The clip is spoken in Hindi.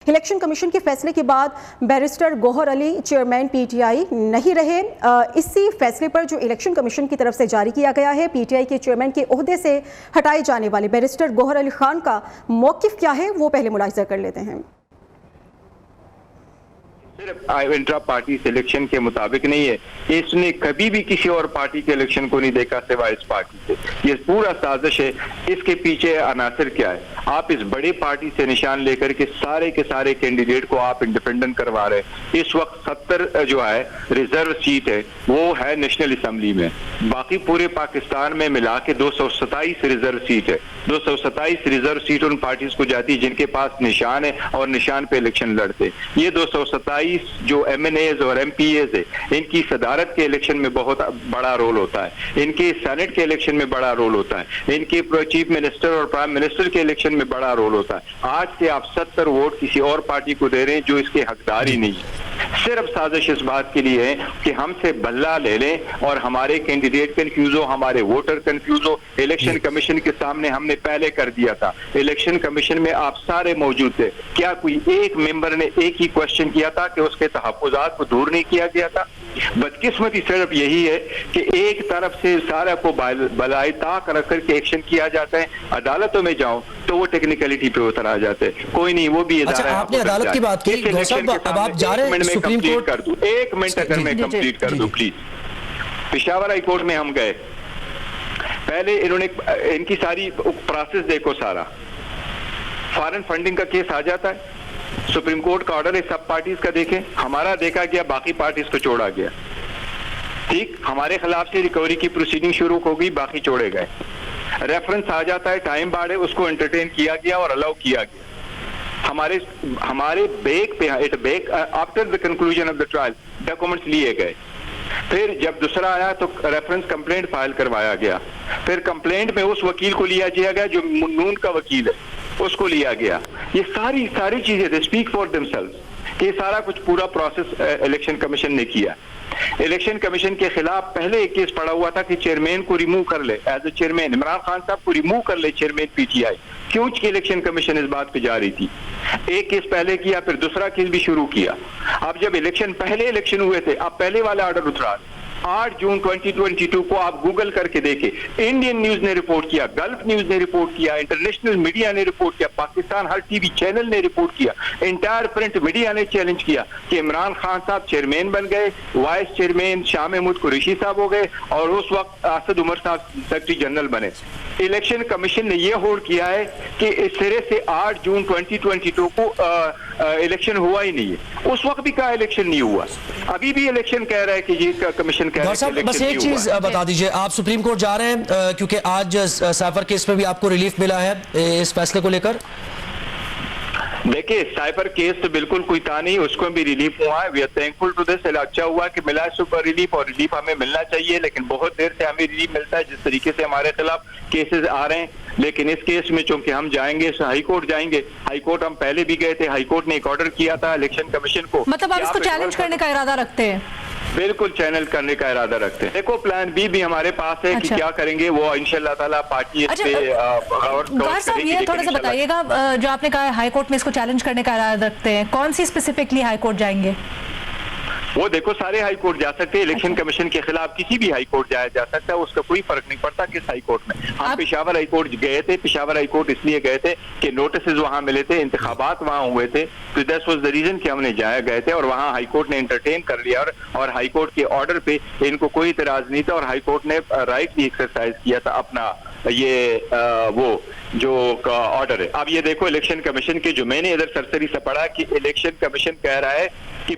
इलेक्शन कमीशन के फैसले के बाद बैरिस्टर गौहर अली चेयरमैन पीटीआई नहीं रहे। इसी फैसले पर जो इलेक्शन कमीशन की तरफ से जारी किया गया है, पीटीआई के चेयरमैन के ओहदे से हटाए जाने वाले बैरिस्टर गौहर अली खान का मौकिफ क्या है, वो पहले मुलाहिजा कर लेते हैं। सिर्फ इंट्रा पार्टी सिलेक्शन के मुताबिक नहीं है, इसने कभी भी किसी और पार्टी के इलेक्शन को नहीं देखा सिवाय इस पार्टी से। ये पूरा साजिश है। इसके पीछे अनासर क्या है? आप इस बड़ी पार्टी से निशान लेकर के सारे कैंडिडेट को आप इंडिपेंडेंट करवा रहे हैं। इस वक्त 70 जो है रिजर्व सीट है वो है नेशनल असेंबली में, बाकी पूरे पाकिस्तान में मिला के 227 रिजर्व सीट है। 227 रिजर्व सीट उन पार्टीज को जाती है जिनके पास निशान है और निशान पे इलेक्शन लड़ते। ये 227 जो MNAs और MPAs है, इनकी सदारत के इलेक्शन में बहुत बड़ा रोल होता है, इनके सेनेट के इलेक्शन में बड़ा रोल होता है, इनके चीफ मिनिस्टर और प्राइम मिनिस्टर के इलेक्शन में बड़ा रोल होता है। आज से आप 70 वोट किसी और पार्टी को दे रहे हैं जो इसके हकदार ही नहीं है। सिर्फ साजिश इस बात के लिए है कि हमसे बल्ला ले लें और हमारे कैंडिडेट कंफ्यूज हो, हमारे वोटर कंफ्यूज हो। इलेक्शन कमीशन के सामने हमने पहले कर दिया था। इलेक्शन कमीशन में आप सारे मौजूद थे। क्या कोई एक मेंबर ने एक ही क्वेश्चन किया था कि उसके तहफ्फुज़ात को दूर नहीं किया गया था? बदकिस्मती सिर्फ यही है कि एक तरफ से सारा को बलाई ताक रख करके एक्शन किया जाता है। अदालतों में जाओ तो वो टेक्निकलिटी पे उतर आ जाते हैं। कोई नहीं, वो भी अच्छा, आपने अदालत की बात की, अब आप जा रहे हैं सुप्रीम कोर्ट। कर दूं 1 मिनट अगर मैं कंप्लीट कर दूं प्लीज। पेशावर हाई कोर्ट में हम गए, पहले इन्होंने इनकी सारी प्रोसेस देखो, सारा फॉरेन फंडिंग का केस आ जाता है, सुप्रीम कोर्ट का ऑर्डर है सब पार्टीज का देखें, हमारा देखा गया, बाकी पार्टीज को छोड़ा गया। ठीक, हमारे खिलाफ से रिकवरी की प्रोसीडिंग शुरू हो गई, बाकी छोड़े गए। रेफरेंस आ जाता है, टाइम बार्ड है, उसको एंटरटेन किया गया और अलाउ किया गया। हमारे बेक पे back after the conclusion of the trial documents लिए गए। फिर जब दूसरा आया तो रेफरेंस कंप्लेंट फाइल करवाया गया। फिर कंप्लेंट में उस वकील को लिया गया जो नून का वकील है, उसको लिया गया। ये सारी चीजें दे स्पीक फॉर देमसेल्व्स। ये सारा कुछ पूरा प्रोसेस इलेक्शन कमीशन ने किया। इलेक्शन कमीशन के खिलाफ पहले एक केस पड़ा हुआ था कि चेयरमैन को रिमूव कर ले, as a chairman Imran Khan साहब को रिमूव कर ले चेयरमैन पीटीआई। क्यों कि इलेक्शन कमीशन इस बात पे जा रही थी। एक केस पहले किया, फिर दूसरा केस भी शुरू किया। अब जब पहले इलेक्शन हुए थे, अब पहले वाला ऑर्डर उतरा। 8 जून 2022 को आप गूगल करके देखें, इंडियन न्यूज ने रिपोर्ट किया, गल्फ न्यूज ने रिपोर्ट किया, इंटरनेशनल मीडिया ने रिपोर्ट किया, पाकिस्तान हर टीवी चैनल ने रिपोर्ट किया, इंटायर प्रिंट मीडिया ने चैलेंज किया कि इमरान खान साहब चेयरमैन बन गए, वाइस चेयरमैन शाह महमूद कुरैशी साहब हो गए और उस वक्त असद उमर साहब सेक्रेटरी जनरल बने। इलेक्शन कमीशन ने यह होल्ड किया है कि इस सिरे से 8 जून 2022 को इलेक्शन हुआ ही नहीं है। उस वक्त भी कहा इलेक्शन नहीं हुआ, अभी भी इलेक्शन कह रहा है कि ये कमीशन कह रहा है। बस एक चीज बता दीजिए, आप सुप्रीम कोर्ट जा रहे हैं क्योंकि आज साइफर केस में भी आपको रिलीफ मिला है इस फैसले को लेकर? देखिए, साइबर केस तो बिल्कुल कोई था नहीं, उसको भी रिलीफ हुआ है। We are thankful to this. अच्छा हुआ कि मिला सुपर रिलीफ, और रिलीफ हमें मिलना चाहिए, लेकिन बहुत देर से हमें रिलीफ मिलता है। जिस तरीके से हमारे खिलाफ केसेस आ रहे हैं, लेकिन इस केस में चूंकि हम जाएंगे हाई कोर्ट जाएंगे, हाई कोर्ट हम पहले भी गए थे, हाई कोर्ट ने एक ऑर्डर किया था इलेक्शन कमीशन को। मतलब आप इसको चैलेंज करने का इरादा रखते हैं? बिल्कुल चैनल करने का इरादा रखते हैं। देखो, प्लान बी भी हमारे पास है। अच्छा। कि क्या करेंगे वो इंशाल्लाह ताला पार्टी इस पे गौहर साहब, ये थोड़ा सा बताइएगा, जो आपने कहा हाई कोर्ट में इसको चैलेंज करने का इरादा रखते हैं, कौन सी स्पेसिफिकली हाई कोर्ट जाएंगे? वो देखो, सारे हाई कोर्ट जा सकते हैं। इलेक्शन कमीशन के खिलाफ किसी भी हाई कोर्ट जाया जा सकता है, उसका कोई फर्क नहीं पड़ता किस हाई कोर्ट में। हम पेशावर हाई कोर्ट गए थे। पेशावर हाई कोर्ट इसलिए गए थे कि नोटिस वहां मिले थे, इंतखाबात वहां हुए थे, तो दैट वाज द रीजन कि हमने गए थे और वहां हाई कोर्ट ने एंटरटेन कर लिया और हाई कोर्ट के ऑर्डर पे इनको कोई इतराज नहीं था और हाई कोर्ट ने राइट भी एक्सरसाइज किया था अपना, ये वो जो ऑर्डर है। अब ये देखो, इलेक्शन कमीशन के जो मैंने इधर सरसरी से पढ़ा कि इलेक्शन कमीशन कह रहा है कि